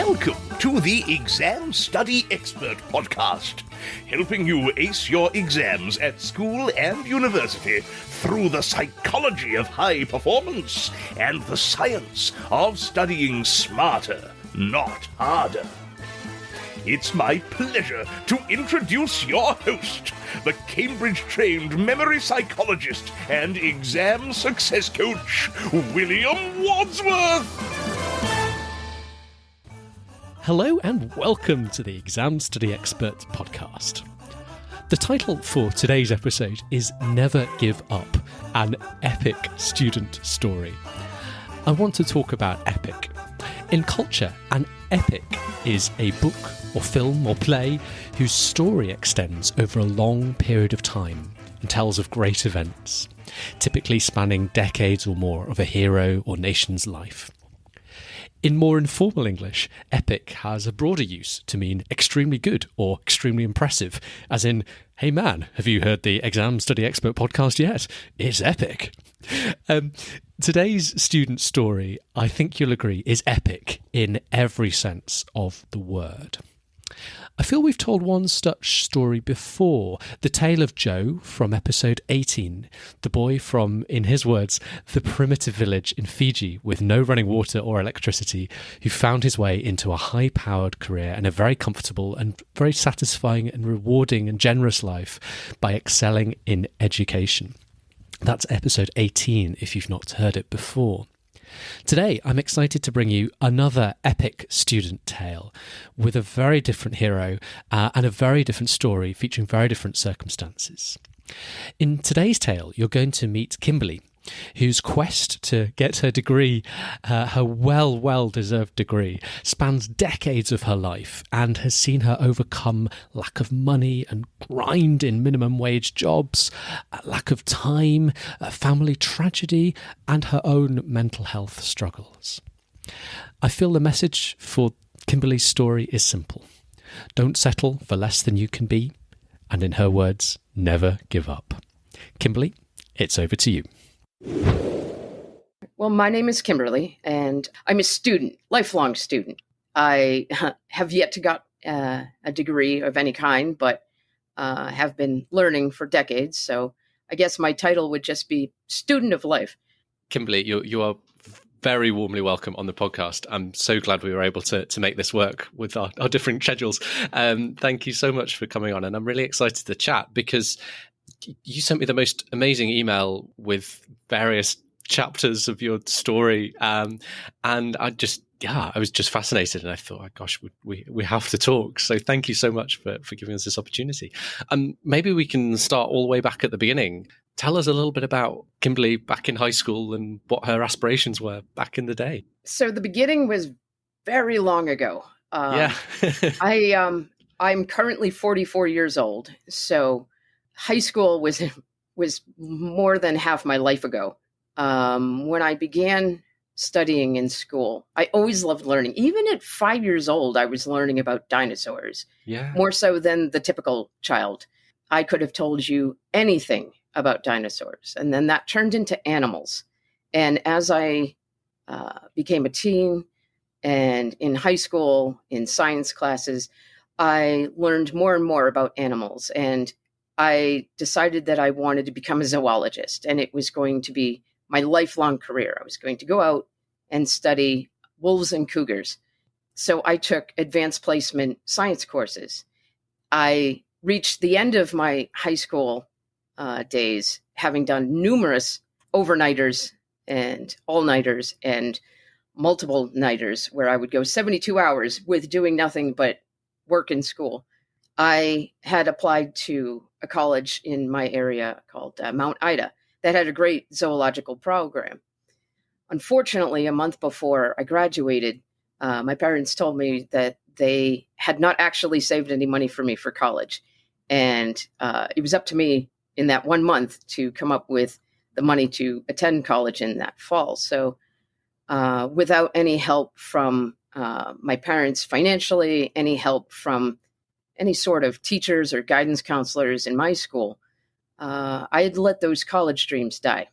Welcome to the Exam Study Expert Podcast, helping you ace your exams at school and university through the psychology of high performance and the science of studying smarter, not harder. It's my pleasure to introduce your host, the Cambridge-trained memory psychologist and exam success coach, William Wadsworth. Hello and welcome to the Exam Study Expert Podcast. The title for today's episode is Never Give Up, an epic student story. I want to talk about epic. In culture, an epic is a book or film or play whose story extends over a long period of time and tells of great events, typically spanning decades or more of a hero or nation's life. In more informal English, epic has a broader use to mean extremely good or extremely impressive, as in, hey man, have you heard the Exam Study Expert podcast yet? It's epic. Today's student story, I think you'll agree, is epic in every sense of the word. I feel we've told one such story before, the tale of Joe from episode 18, the boy from, in his words, the primitive village in Fiji with no running water or electricity, who found his way into a high-powered career and a very comfortable and very satisfying and rewarding and generous life by excelling in education. That's episode 18 if you've not heard it before. Today, I'm excited to bring you another epic student tale with a very different hero and a very different story featuring very different circumstances. In today's tale, you're going to meet Kimberly, whose quest to get her degree, her well-deserved degree, spans decades of her life and has seen her overcome lack of money and grind in minimum wage jobs, lack of time, family tragedy, and her own mental health struggles. I feel the message for Kimberly's story is simple. Don't settle for less than you can be, and in her words, never give up. Kimberly, it's over to you. Well, my name is Kimberly, and I'm a student, lifelong student. I have yet to get a degree of any kind, but have been learning for decades. So I guess my title would just be Student of Life. Kimberly, you are very warmly welcome on the podcast. I'm so glad we were able to make this work with our different schedules. Thank you so much for coming on, and I'm really excited to chat because you sent me the most amazing email with various chapters of your story. And I was just fascinated. And I thought, oh, gosh, we have to talk. So thank you so much for giving us this opportunity. Maybe we can start all the way back at the beginning. Tell us a little bit about Kimberly back in high school and what her aspirations were back in the day. So the beginning was very long ago. I'm currently 44 years old. So high school was more than half my life ago. When I began studying in school, I always loved learning. Even at 5 years old, I was learning about dinosaurs. Yeah. More so than the typical child. I could have told you anything about dinosaurs. And then that turned into animals. And as I became a teen and in high school, in science classes, I learned more and more about animals. And I decided that I wanted to become a zoologist, and it was going to be my lifelong career. I was going to go out and study wolves and cougars. So I took advanced placement science courses. I reached the end of my high school days, having done numerous overnighters and all-nighters and multiple nighters, where I would go 72 hours with doing nothing but work in school. I had applied to a college in my area called Mount Ida that had a great zoological program. Unfortunately, a month before I graduated, my parents told me that they had not actually saved any money for me for college. And it was up to me in that 1 month to come up with the money to attend college in that fall. So without any help from my parents financially, any help from any sort of teachers or guidance counselors in my school, I had let those college dreams die.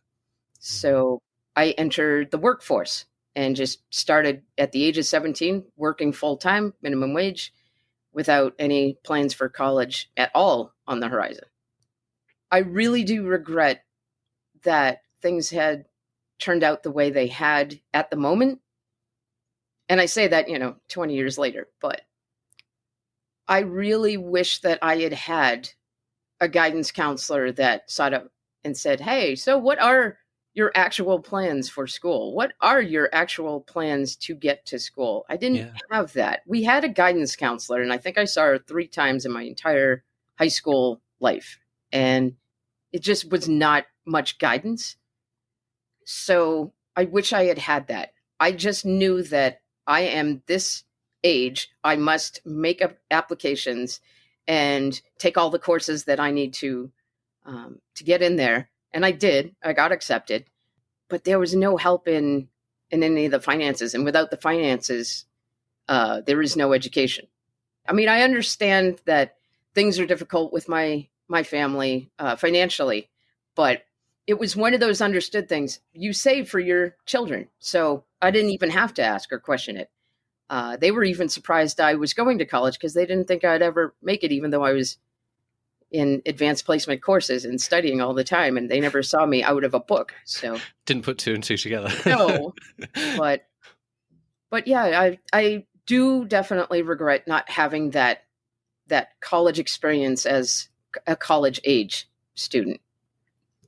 So I entered the workforce and just started at the age of 17, working full-time, minimum wage, without any plans for college at all on the horizon. I really do regret that things had turned out the way they had at the moment. And I say that, 20 years later, but I really wish that I had had a guidance counselor that sought up and said, hey, so what are your actual plans for school? What are your actual plans to get to school? I didn't have that. We had a guidance counselor, and I think I saw her 3 times in my entire high school life. And it just was not much guidance. So I wish I had had that. I just knew that I am this age. I must make up applications and take all the courses that I need to get in there. And I did. I got accepted. But there was no help in any of the finances. And without the finances, there is no education. I mean, I understand that things are difficult with my family financially, but it was one of those understood things. You save for your children. So I didn't even have to ask or question it. They were even surprised I was going to college because they didn't think I'd ever make it, even though I was in advanced placement courses and studying all the time. And they never saw me out of a book. So didn't put 2 and 2 together. No, but yeah, I do definitely regret not having that college experience as a college age student.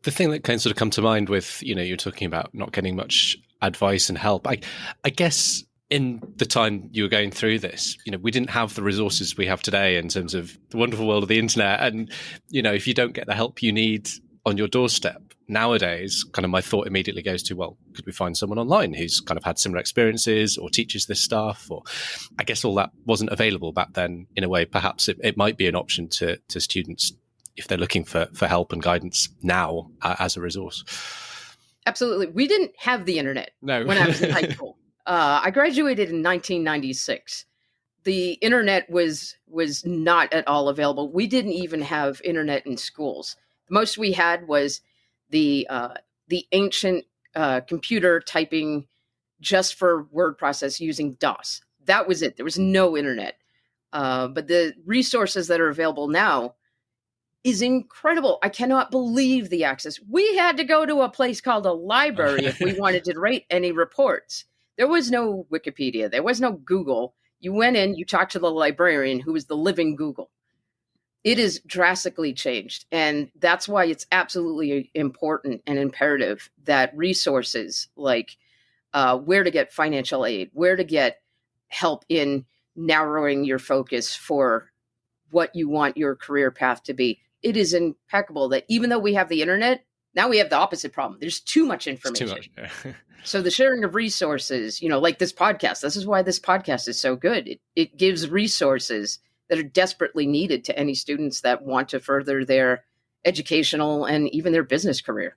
The thing that can sort of come to mind with, you're talking about not getting much advice and help. I guess in the time you were going through this, we didn't have the resources we have today in terms of the wonderful world of the internet. And, if you don't get the help you need on your doorstep nowadays, kind of my thought immediately goes to, well, could we find someone online who's kind of had similar experiences or teaches this stuff? Or I guess all that wasn't available back then. In a way, perhaps it might be an option to students if they're looking for help and guidance now as a resource. Absolutely. We didn't have the internet when I was in high school. I graduated in 1996. The internet was not at all available. We didn't even have internet in schools. The most we had was the ancient computer typing just for word process using DOS. That was it. There was no internet. But the resources that are available now is incredible. I cannot believe the access. We had to go to a place called a library if we wanted to rate any reports. There was no Wikipedia. There was no Google. You went in, you talked to the librarian who was the living Google. It is drastically changed. And that's why it's absolutely important and imperative that resources like where to get financial aid, where to get help in narrowing your focus for what you want your career path to be. It is impeccable that even though we have the internet, now we have the opposite problem. There's too much information. It's too much. So the sharing of resources, like this podcast, this is why this podcast is so good. It gives resources that are desperately needed to any students that want to further their educational and even their business career.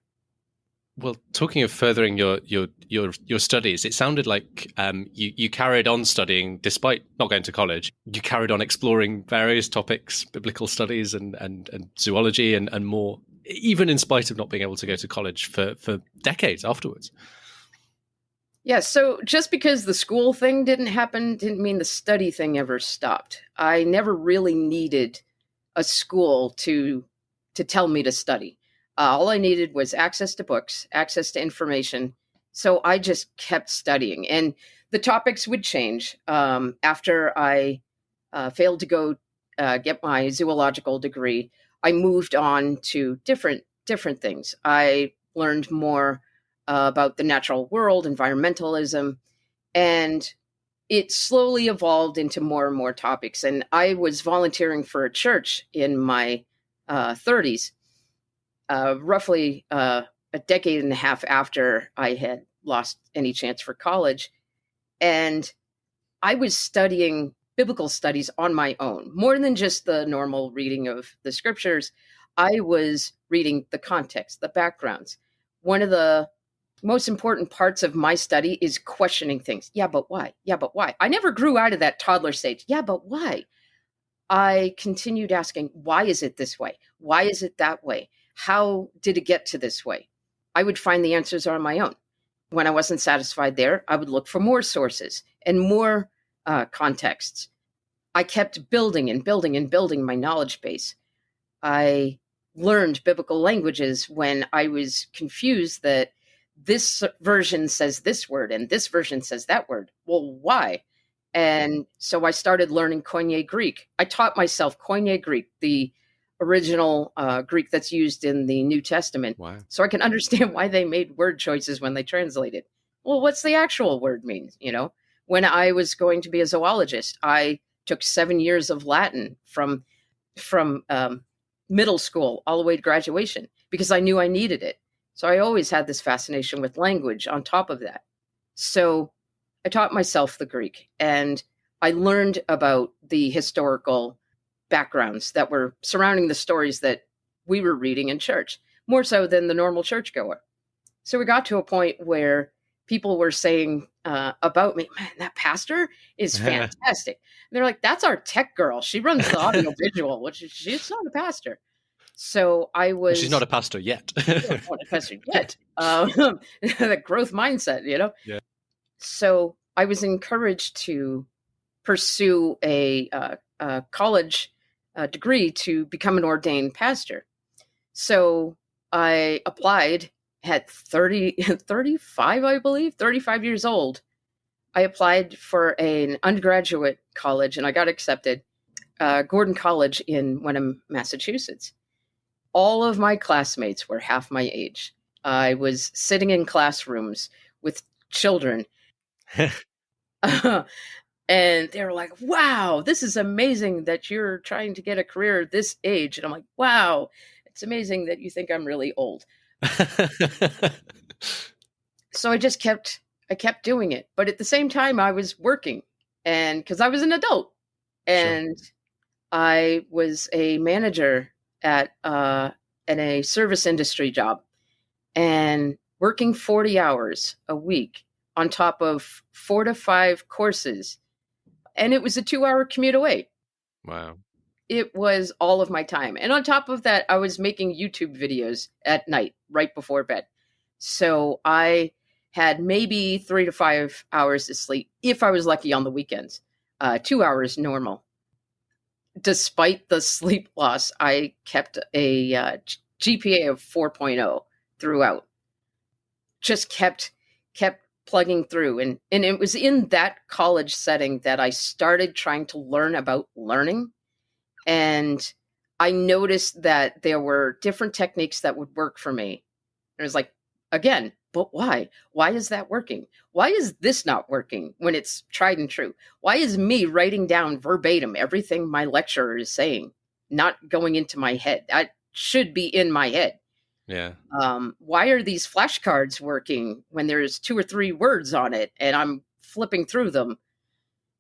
Well, talking of furthering your studies, it sounded like you carried on studying despite not going to college. You carried on exploring various topics, biblical studies and zoology and more, even in spite of not being able to go to college for decades afterwards. Yeah, so just because the school thing didn't happen didn't mean the study thing ever stopped. I never really needed a school to tell me to study. All I needed was access to books, access to information. So I just kept studying. And the topics would change. After I failed to go get my zoological degree, I moved on to different things. I learned more about the natural world, environmentalism, and it slowly evolved into more and more topics. And I was volunteering for a church in my 30s, roughly a decade and a half after I had lost any chance for college. And I was studying biblical studies on my own, more than just the normal reading of the scriptures. I was reading the context, the backgrounds. One of the most important parts of my study is questioning things. Yeah, but why? Yeah, but why? I never grew out of that toddler stage. Yeah, but why? I continued asking, why is it this way? Why is it that way? How did it get to this way? I would find the answers on my own. When I wasn't satisfied there, I would look for more sources and more contexts. I kept building and building and building my knowledge base. I learned biblical languages when I was confused that this version says this word and this version says that word. Well, why? And so I started learning Koine Greek. I taught myself Koine Greek, the original Greek that's used in the New Testament. Wow. So I can understand why they made word choices when they translated. Well, what's the actual word mean? When I was going to be a zoologist, I took 7 years of Latin from middle school all the way to graduation because I knew I needed it. So I always had this fascination with language on top of that. So I taught myself the Greek, and I learned about the historical backgrounds that were surrounding the stories that we were reading in church, more so than the normal churchgoer. So we got to a point where people were saying about me, man, that pastor is fantastic. And they're like, that's our tech girl. She runs the audio visual, which she's not a pastor. So I was... She's not a pastor yet. Not a pastor yet. The growth mindset, Yeah. So I was encouraged to pursue a college degree to become an ordained pastor. So I applied at 35, I believe, 35 years old. I applied for an undergraduate college and I got accepted, Gordon College in Wenham, Massachusetts. All of my classmates were half my age. I was sitting in classrooms with children. And they were like, wow, this is amazing that you're trying to get a career at this age. And I'm like, wow, it's amazing that you think I'm really old. So I kept doing it. But at the same time, I was working, and because I was an adult, and sure. I was a manager at a service industry job and working 40 hours a week on top of 4 to 5 courses. And it was a 2-hour commute away. Wow. It was all of my time. And on top of that, I was making YouTube videos at night, right before bed. So I had maybe 3 to 5 hours of sleep, if I was lucky on the weekends, 2 hours normal. Despite the sleep loss, I kept a GPA of 4.0 throughout. Just kept plugging through. And it was in that college setting that I started trying to learn about learning. And I noticed that there were different techniques that would work for me. And it was like, again, but why? Why is that working? Why is this not working when it's tried and true? Why is me writing down verbatim everything my lecturer is saying not going into my head? That should be in my head. Yeah. Why are these flashcards working when there's 2 or 3 words on it and I'm flipping through them?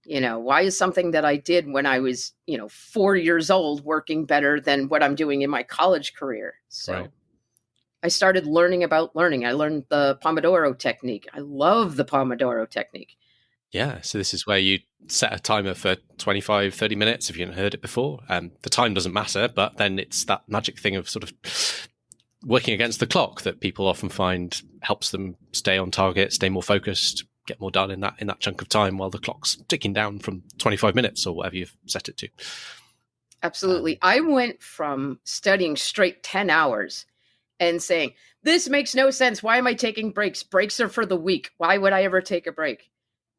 Why is something that I did when I was, 4 years old working better than what I'm doing in my college career? So right. I started learning about learning. I learned the Pomodoro technique. I love the Pomodoro technique. Yeah. So this is where you set a timer for 25, 30 minutes if you haven't heard it before. The time doesn't matter, but then it's that magic thing of sort of working against the clock that people often find helps them stay on target, stay more focused, get more done in that chunk of time while the clock's ticking down from 25 minutes or whatever you've set it to. Absolutely. I went from studying straight 10 hours and saying, this makes no sense. Why am I taking breaks? Breaks are for the weak. Why would I ever take a break?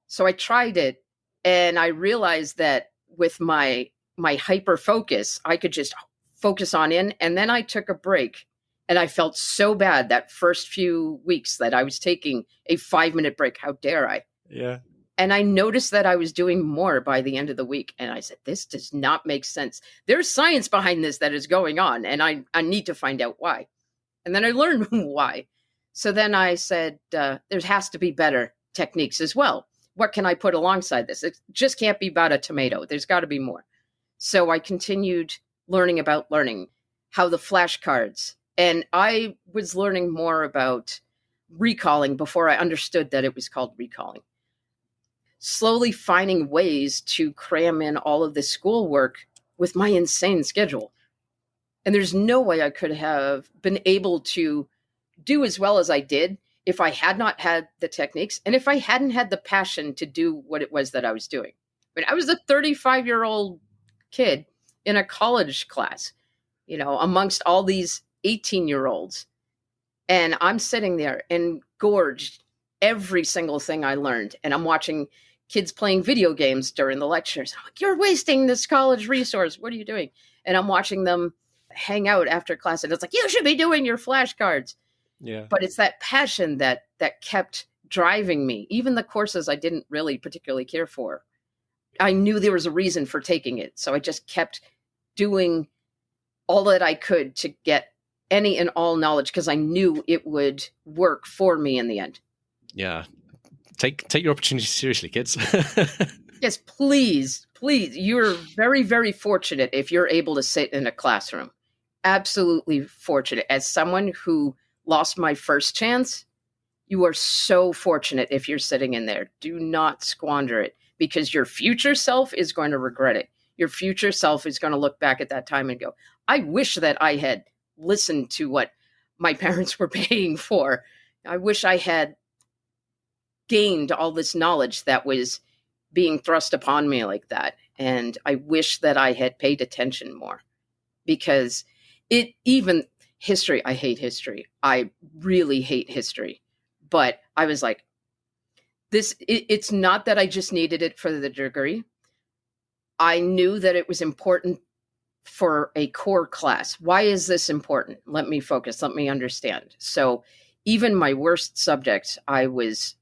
So I tried it, and I realized that with my hyper focus, I could just focus on in, and then I took a break. And I felt so bad that first few weeks that I was taking a 5-minute break. How dare I? Yeah. And I noticed that I was doing more by the end of the week. And I said, this does not make sense. There's science behind this that is going on. And I need to find out why. And then I learned why. So then I said, there has to be better techniques as well. What can I put alongside this? It just can't be about a tomato. There's got to be more. So I continued learning about learning, how the flashcards. And I was learning more about recalling before I understood that it was called recalling. Slowly finding ways to cram in all of this schoolwork with my insane schedule. And there's no way I could have been able to do as well as I did if I had not had the techniques and if I hadn't had the passion to do what it was that I was doing. I mean, I was a 35-year-old kid in a college class, amongst all these 18-year-olds. And I'm sitting there engorged every single thing I learned. And I'm watching kids playing video games during the lectures. I'm like, you're wasting this college resource. What are you doing? And I'm watching them hang out after class. And it's like, you should be doing your flashcards. Yeah. But it's that passion that kept driving me. Even the courses I didn't really particularly care for, I knew there was a reason for taking it. So I just kept doing all that I could to get any and all knowledge because I knew it would work for me in the end. Yeah. Take your opportunities seriously, kids. Yes, please. You're very, very fortunate if you're able to sit in a classroom. Absolutely fortunate. As someone who lost my first chance, you are so fortunate if you're sitting in there. Do not squander it because your future self is going to regret it. Your future self is going to look back at that time and go, I wish that I had listened to what my parents were paying for. I wish I had gained all this knowledge that was being thrust upon me like that. And I wish that I had paid attention more because even history, I hate history. I really hate history. But I was like, it's not that I just needed it for the degree. I knew that it was important for a core class. Why is this important? Let me focus. Let me understand. So even my worst subjects, I was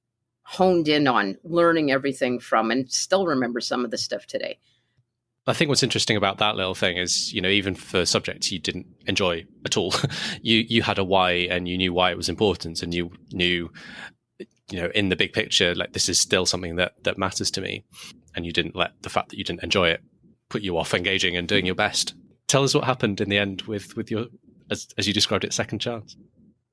honed in on learning everything from and still remember some of the stuff today. I think what's interesting about that little thing is, even for subjects you didn't enjoy at all, you had a why and you knew why it was important and you knew, in the big picture, like this is still something that matters to me. And you didn't let the fact that you didn't enjoy it put you off engaging and doing your best. Tell us what happened in the end with your, as you described it, second chance.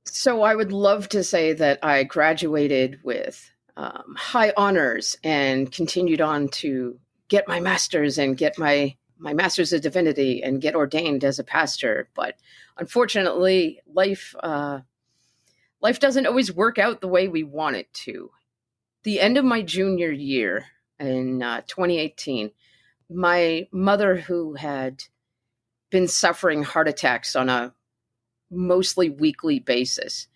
So I would love to say that I graduated with high honors and continued on to get my master's and get my master's of divinity and get ordained as a pastor. But unfortunately, life doesn't always work out the way we want it to. The end of my junior year in 2018, my mother, who had been suffering heart attacks on a mostly weekly basis,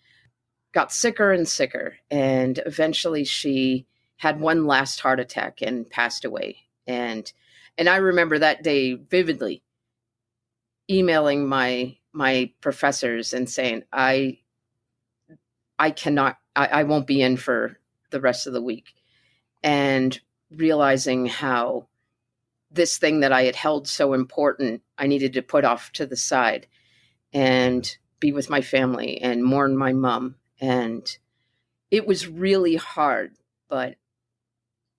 got sicker and sicker. And eventually she had one last heart attack and passed away. And I remember that day vividly, emailing my professors and saying, I won't be in for the rest of the week. And realizing how this thing that I had held so important, I needed to put off to the side and be with my family and mourn my mom. And it was really hard, but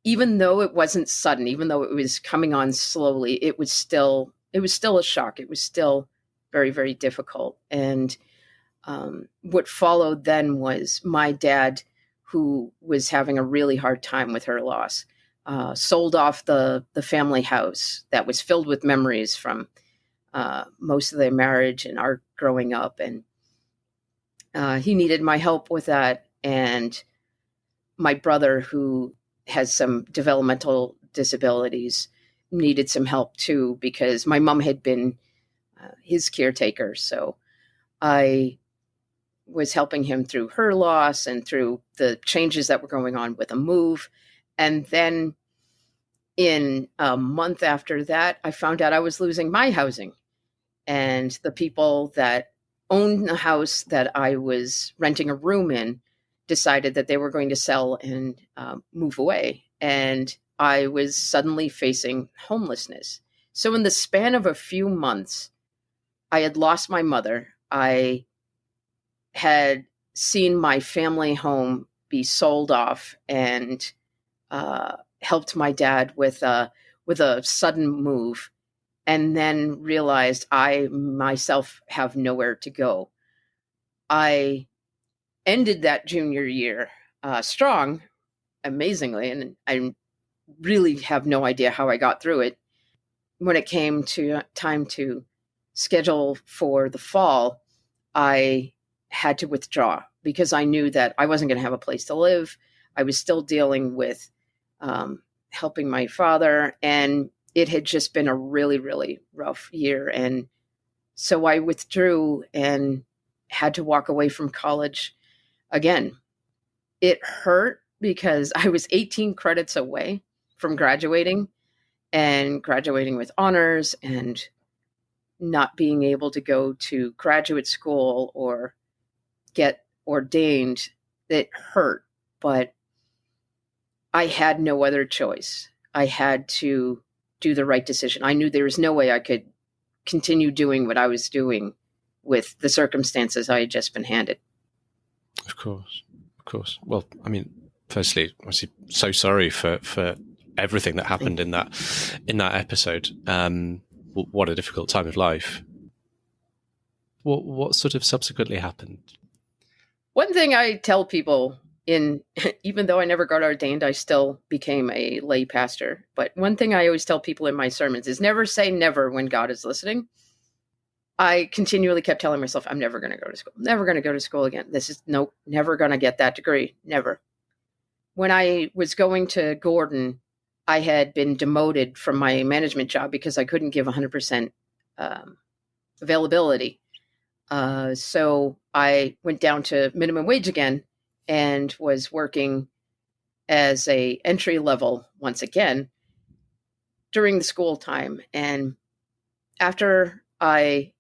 even though it wasn't sudden, even though it was coming on slowly, it was still a shock. It was still very, very difficult. And what followed then was my dad, who was having a really hard time with her loss, sold off the family house that was filled with memories from most of their marriage and our growing up. And he needed my help with that. And my brother, who has some developmental disabilities, needed some help too, because my mom had been his caretaker. So I was helping him through her loss and through the changes that were going on with a move. And then in a month after that, I found out I was losing my housing. And the people that owned the house that I was renting a room in decided that they were going to sell and move away. And I was suddenly facing homelessness. So in the span of a few months, I had lost my mother. I had seen my family home be sold off and helped my dad with a sudden move, and then realized I myself have nowhere to go. I ended that junior year strong, amazingly, and I really have no idea how I got through it. When it came to time to schedule for the fall, I had to withdraw because I knew that I wasn't going to have a place to live. I was still dealing with helping my father, and it had just been a really, really rough year. And so I withdrew and had to walk away from college again. It hurt because I was 18 credits away from graduating, and graduating with honors, and not being able to go to graduate school or get ordained. It hurt, but I had no other choice. I had to do the right decision. I knew there was no way I could continue doing what I was doing with the circumstances I had just been handed. Of course. Well, I mean, firstly, obviously, so sorry for everything that happened in that episode. What a difficult time of life. What sort of subsequently happened? One thing I tell people, even though I never got ordained, I still became a lay pastor. But one thing I always tell people in my sermons is never say never when God is listening. I continually kept telling myself, I'm never going to go to school. Never going to go to school again. Never going to get that degree. Never. When I was going to Gordon, I had been demoted from my management job because I couldn't give 100% availability. So I went down to minimum wage again and was working as a entry level once again during the school time. And after I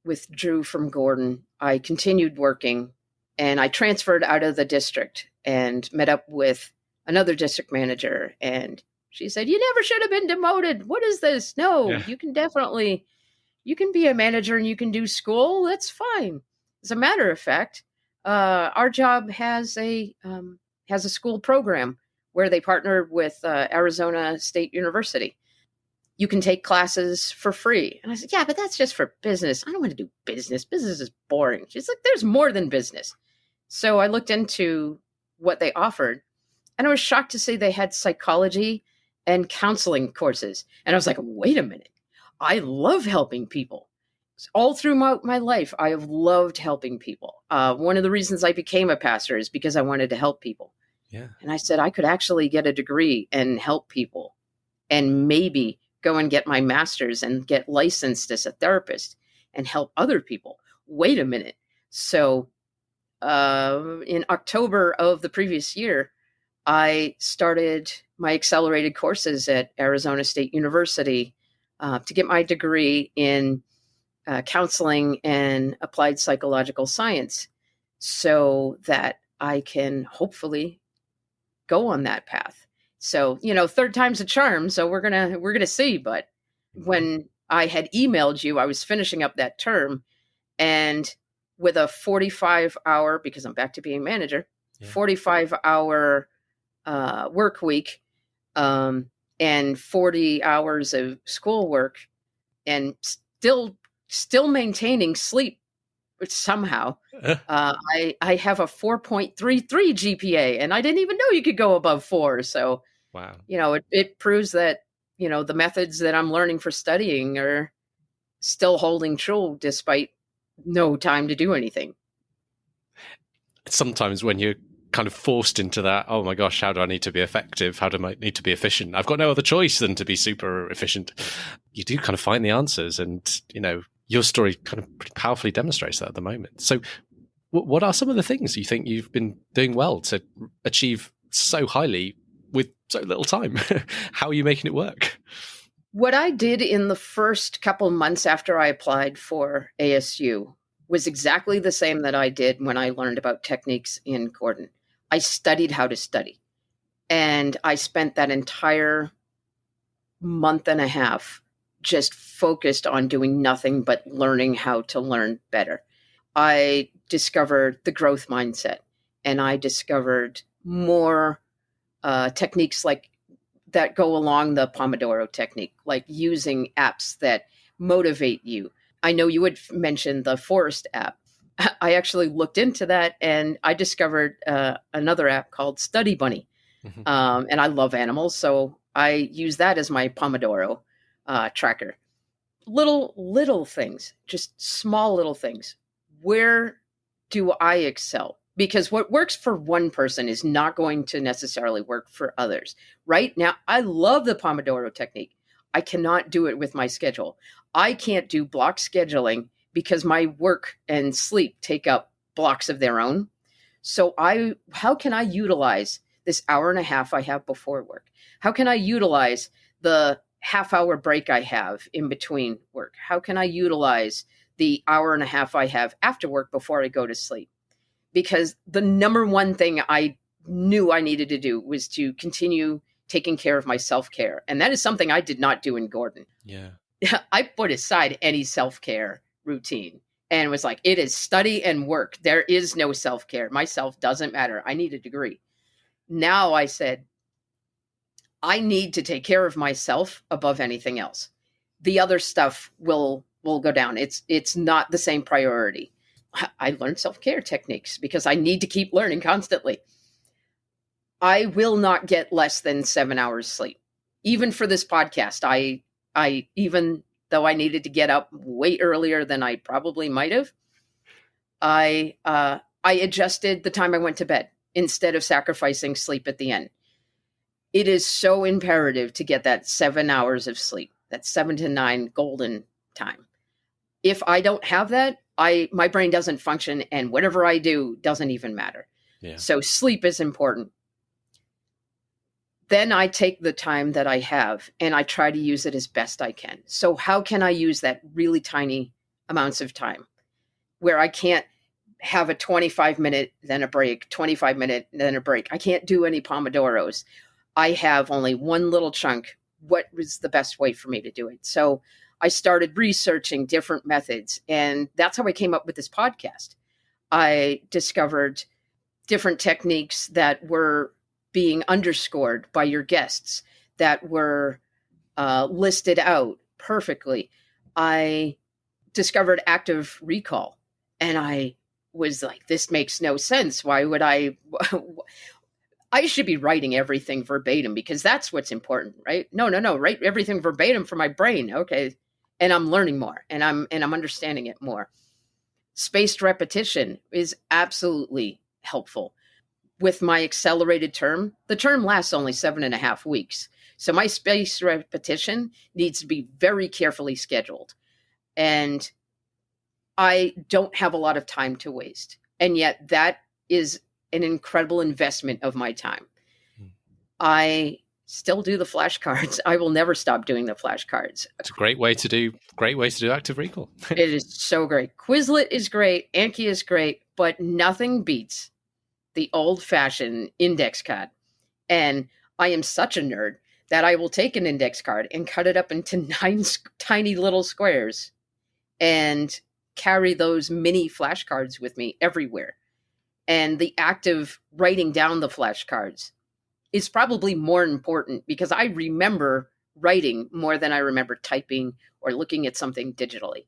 withdrew from Gordon, I continued working, and I transferred out of the district and met up with another district manager. And she said, "You never should have been demoted. What is this? No, Yeah. you can be a manager and you can do school. That's fine." As a matter of fact, our job has a school program where they partnered with Arizona State University. You can take classes for free. And I said, "Yeah, but that's just for business. I don't want to do business. Business is boring." She's like, "There's more than business." So I looked into what they offered, and I was shocked to see they had psychology and counseling courses. And I was like, wait a minute. I love helping people. All through my life, I have loved helping people. One of the reasons I became a pastor is because I wanted to help people. Yeah. And I said, I could actually get a degree and help people, and maybe go and get my master's and get licensed as a therapist and help other people. Wait a minute. So in October of the previous year, I started my accelerated courses at Arizona State University to get my degree in counseling and applied psychological science, so that I can hopefully go on that path. So, third time's a charm. So we're gonna see. But when I had emailed you, I was finishing up that term, and with a 45-hour, because I'm back to being manager, 45-hour work week, and 40 hours of schoolwork, and still maintaining sleep somehow. I have a 4.33 GPA, and I didn't even know you could go above 4. So, wow. It proves that, the methods that I'm learning for studying are still holding true despite no time to do anything. Sometimes when you're kind of forced into that, oh my gosh, how do I need to be effective? How do I need to be efficient? I've got no other choice than to be super efficient. You do kind of find the answers, and, your story kind of pretty powerfully demonstrates that at the moment. So what are some of the things you think you've been doing well to achieve so highly with so little time? How are you making it work? What I did in the first couple months after I applied for ASU was exactly the same that I did when I learned about techniques in Gordon. I studied how to study, and I spent that entire month and a half just focused on doing nothing but learning how to learn better. I discovered the growth mindset, and I discovered more techniques like that go along the Pomodoro technique, like using apps that motivate you. I know you would mention the Forest app. I actually looked into that, and I discovered another app called Study Bunny. Mm-hmm. And I love animals, so I use that as my Pomodoro tracker. Little things, just small little things. Where do I excel? because what works for one person is not going to necessarily work for others. Right now, I love the Pomodoro technique. I cannot do it with my schedule. I can't do block scheduling because my work and sleep take up blocks of their own. So how can I utilize this hour and a half I have before work? How can I utilize the half-hour break I have in between work? How can I utilize the hour and a half I have after work before I go to sleep? Because the number one thing I knew I needed to do was to continue taking care of my self-care. And that is something I did not do in Gordon. Yeah. I put aside any self-care routine and was like, it is study and work. There is no self-care. Myself doesn't matter. I need a degree. Now I said, I need to take care of myself above anything else. The other stuff will go down. It's not the same priority. I learned self-care techniques because I need to keep learning constantly. I will not get less than 7 hours sleep. Even for this podcast, I even though I needed to get up way earlier than I probably might have, I adjusted the time I went to bed instead of sacrificing sleep at the end. It is so imperative to get that 7 hours of sleep, that 7 to 9 golden time. If I don't have that, my brain doesn't function, and whatever I do doesn't even matter. Yeah. So sleep is important. Then I take the time that I have and I try to use it as best I can. So how can I use that really tiny amounts of time where I can't have a 25-minute, then a break, 25-minute, then a break? I can't do any Pomodoros. I have only one little chunk. What was the best way for me to do it? So I started researching different methods, and that's how I came up with this podcast. I discovered different techniques that were being underscored by your guests, that were listed out perfectly. I discovered active recall, and I was like, this makes no sense. Why would I should be writing everything verbatim because that's what's important, right? No, write everything verbatim for my brain. Okay. And I'm learning more and I'm understanding it more. Spaced repetition is absolutely helpful. With my accelerated term, the term lasts only 7.5 weeks. So my spaced repetition needs to be very carefully scheduled. And I don't have a lot of time to waste. And yet that is an incredible investment of my time. I still do the flashcards. I will never stop doing the flashcards. It's a great way to do active recall. It is so great. Quizlet is great. Anki is great, but nothing beats the old-fashioned index card. And I am such a nerd that I will take an index card and cut it up into 9 tiny little squares and carry those mini flashcards with me everywhere. And the act of writing down the flashcards is probably more important because I remember writing more than I remember typing or looking at something digitally.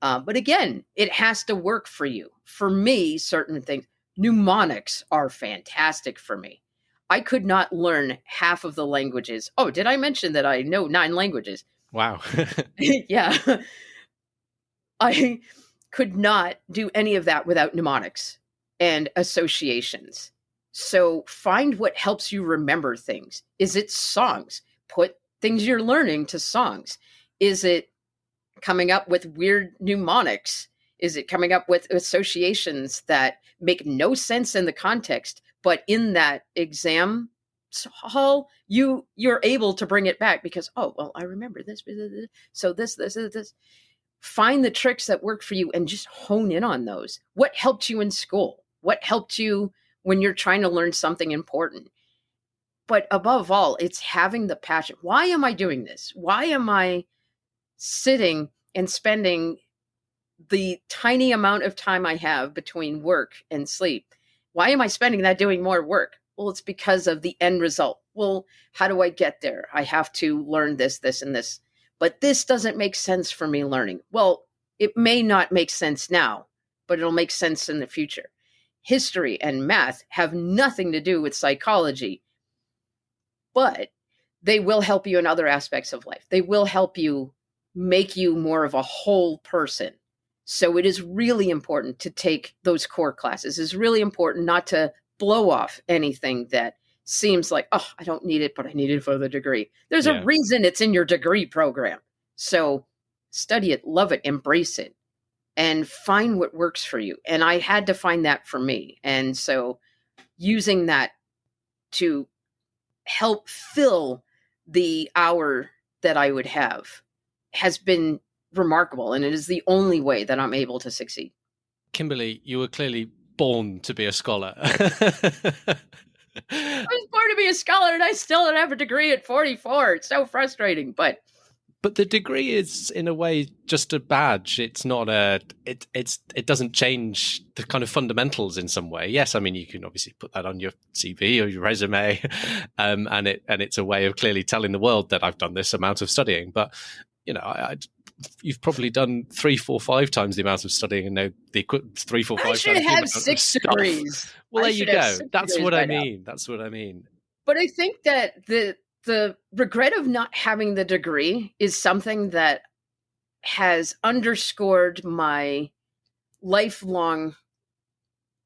But again, it has to work for you. For me, certain things, mnemonics are fantastic for me. I could not learn half of the languages. Oh, did I mention that I know 9 languages? Wow. Yeah. I could not do any of that without mnemonics and associations. So find what helps you remember things. Is it songs? Put things you're learning to songs. Is it coming up with weird mnemonics? Is it coming up with associations that make no sense in the context, but in that exam hall, you're able to bring it back because, oh, well, I remember this. So this. Find the tricks that work for you and just hone in on those. What helped you in school? What helped you when you're trying to learn something important? But above all, it's having the passion. Why am I doing this? Why am I sitting and spending the tiny amount of time I have between work and sleep? Why am I spending that doing more work? Well, it's because of the end result. Well, how do I get there? I have to learn this, and this. But this doesn't make sense for me learning. Well, it may not make sense now, but it'll make sense in the future. History and math have nothing to do with psychology, but they will help you in other aspects of life. They will help you make you more of a whole person. So it is really important to take those core classes. It's really important not to blow off anything that seems like, oh, I don't need it, but I need it for the degree. There's a reason it's in your degree program. So study it, love it, embrace it, and find what works for you. And I had to find that for me. And so using that to help fill the hour that I would have has been remarkable. And it is the only way that I'm able to succeed. Kimberly, you were clearly born to be a scholar. I was born to be a scholar and I still don't have a degree at 44. It's so frustrating, but the degree is in a way just a badge. It's not it doesn't change the kind of fundamentals in some way. Yes, I mean, you can obviously put that on your CV or your resume, and it's a way of clearly telling the world that I've done this amount of studying. But you've probably done 3, 4, 5 times the amount of studying and know the 3, 4, 5 I times. should have 6 degrees. Well, there you go. That's what I mean. That's what I mean. But I think that the regret of not having the degree is something that has underscored my lifelong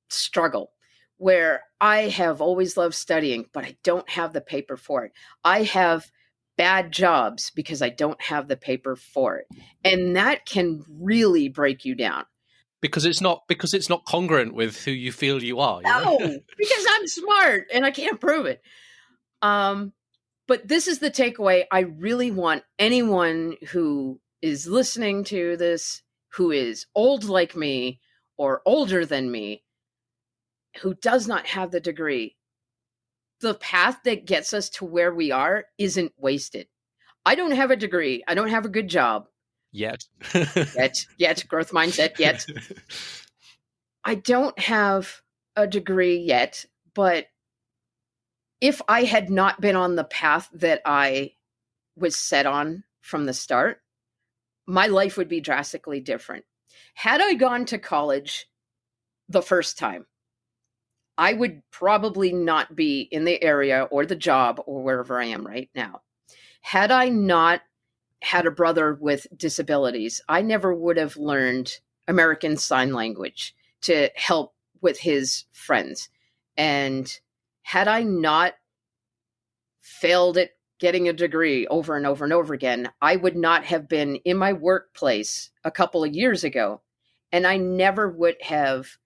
struggle, where I have always loved studying, but I don't have the paper for it. I have bad jobs because I don't have the paper for it. And that can really break you down. Because it's not congruent with who you feel you are. No, because I'm smart and I can't prove it. But this is the takeaway. I really want anyone who is listening to this, who is old like me or older than me, who does not have the degree, the path that gets us to where we are isn't wasted. I don't have a degree. I don't have a good job. Yet. Yet. Growth mindset, yet. I don't have a degree yet, but if I had not been on the path that I was set on from the start, my life would be drastically different. Had I gone to college the first time, I would probably not be in the area or the job or wherever I am right now. Had I not had a brother with disabilities, I never would have learned American Sign Language to help with his friends. And had I not failed at getting a degree over and over and over again, I would not have been in my workplace a couple of years ago. And I never would have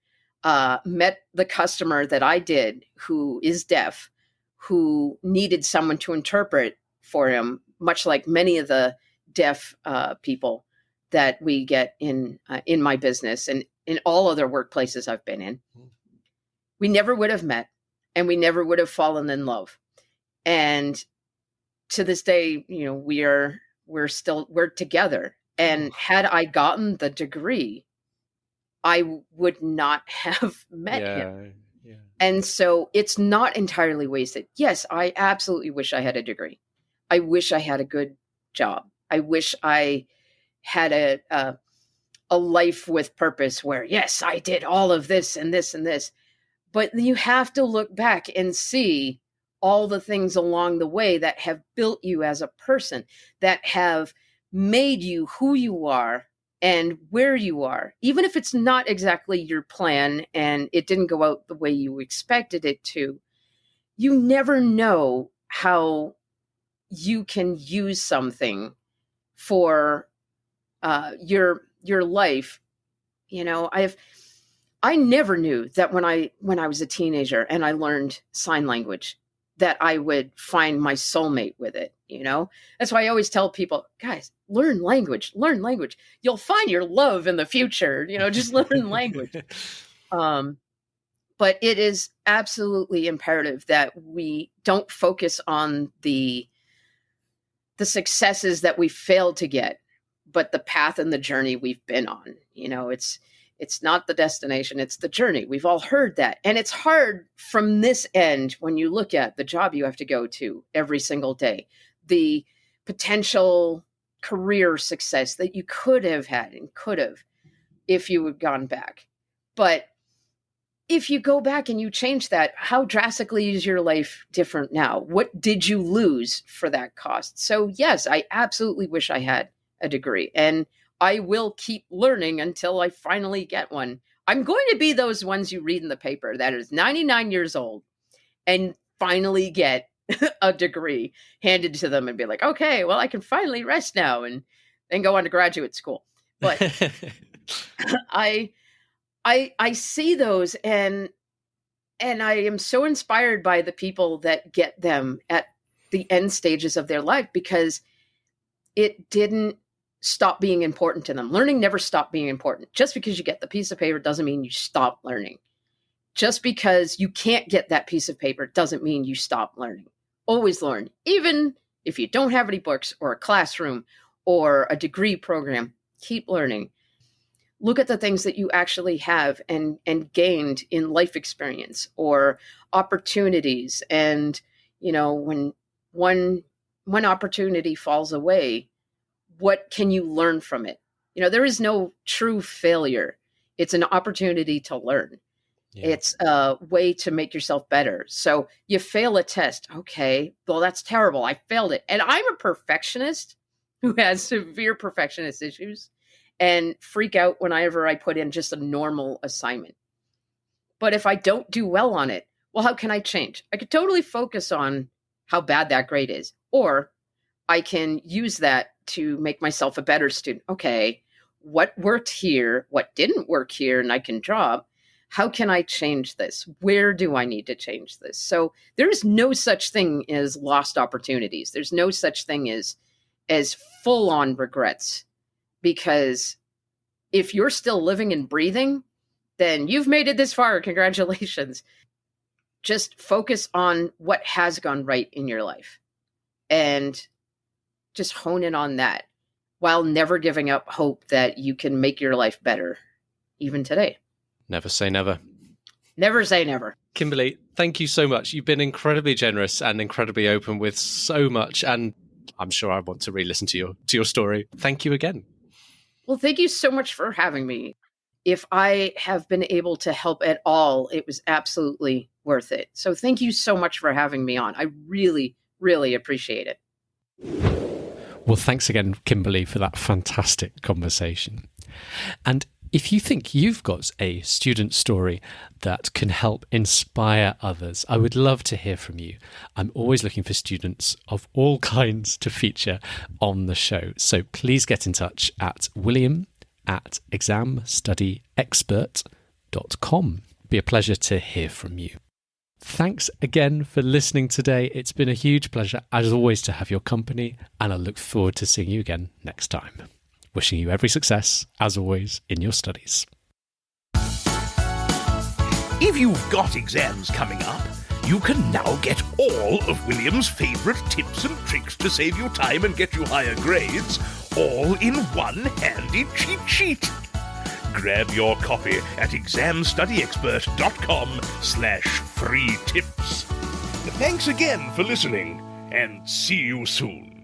met the customer that I did, who is deaf, who needed someone to interpret for him, much like many of the deaf people that we get in my business and in all other workplaces I've been in. We never would have met, and we never would have fallen in love. And to this day, we're together. And had I gotten the degree, I would not have met him. Yeah. And so it's not entirely wasted. Yes, I absolutely wish I had a degree. I wish I had a good job. I wish I had a life with purpose where, yes, I did all of this and this and this. But you have to look back and see all the things along the way that have built you as a person, that have made you who you are and where you are. Even if it's not exactly your plan and it didn't go out the way you expected it to, you never know how you can use something for your life. I never knew that when I was a teenager and I learned sign language, that I would find my soulmate with it. That's why I always tell people, guys, learn language. You'll find your love in the future. Just learn language. But it is absolutely imperative that we don't focus on the successes that we failed to get, but the path and the journey we've been on. It's not the destination, it's the journey. We've all heard that. And it's hard from this end when you look at the job you have to go to every single day, the potential career success that you could have had and could have if you had gone back. But if you go back and you change that, how drastically is your life different now? What did you lose for that cost? So yes, I absolutely wish I had a degree. And I will keep learning until I finally get one. I'm going to be those ones you read in the paper that is 99 years old and finally get a degree handed to them and be like, okay, well, I can finally rest now and then go on to graduate school. But I see those and I am so inspired by the people that get them at the end stages of their life, because it didn't stop being important to them. Learning never stopped being important. Just because you get the piece of paper doesn't mean you stop learning. Just because you can't get that piece of paper doesn't mean you stop learning. Always learn. Even if you don't have any books or a classroom or a degree program, keep learning. Look at the things that you actually have and gained in life experience or opportunities. And, when one opportunity falls away, what can you learn from it? There is no true failure. It's an opportunity to learn. Yeah. It's a way to make yourself better. So you fail a test. Okay, well, that's terrible. I failed it. And I'm a perfectionist who has severe perfectionist issues and freak out whenever I put in just a normal assignment. But if I don't do well on it, well, how can I change? I could totally focus on how bad that grade is, or I can use that to make myself a better student. Okay, what worked here? What didn't work here? And I can drop. How can I change this? Where do I need to change this? So there is no such thing as lost opportunities. There's no such thing as full-on regrets, because if you're still living and breathing, then you've made it this far. Congratulations. Just focus on what has gone right in your life and just hone in on that while never giving up hope that you can make your life better, even today. Never say never. Never say never. Kimberly, thank you so much. You've been incredibly generous and incredibly open with so much, and I'm sure I want to re-listen to your story. Thank you again. Well, thank you so much for having me. If I have been able to help at all, it was absolutely worth it. So thank you so much for having me on. I really, really appreciate it. Well, thanks again, Kimberly, for that fantastic conversation. And if you think you've got a student story that can help inspire others, I would love to hear from you. I'm always looking for students of all kinds to feature on the show. So please get in touch at william@examstudyexpert.com. Be a pleasure to hear from you. Thanks again for listening today. It's been a huge pleasure, as always, to have your company, and I look forward to seeing you again next time. Wishing you every success, as always, in your studies. If you've got exams coming up, you can now get all of William's favourite tips and tricks to save you time and get you higher grades, all in one handy cheat sheet. Grab your copy at examstudyexpert.com/free tips. Thanks again for listening, and see you soon.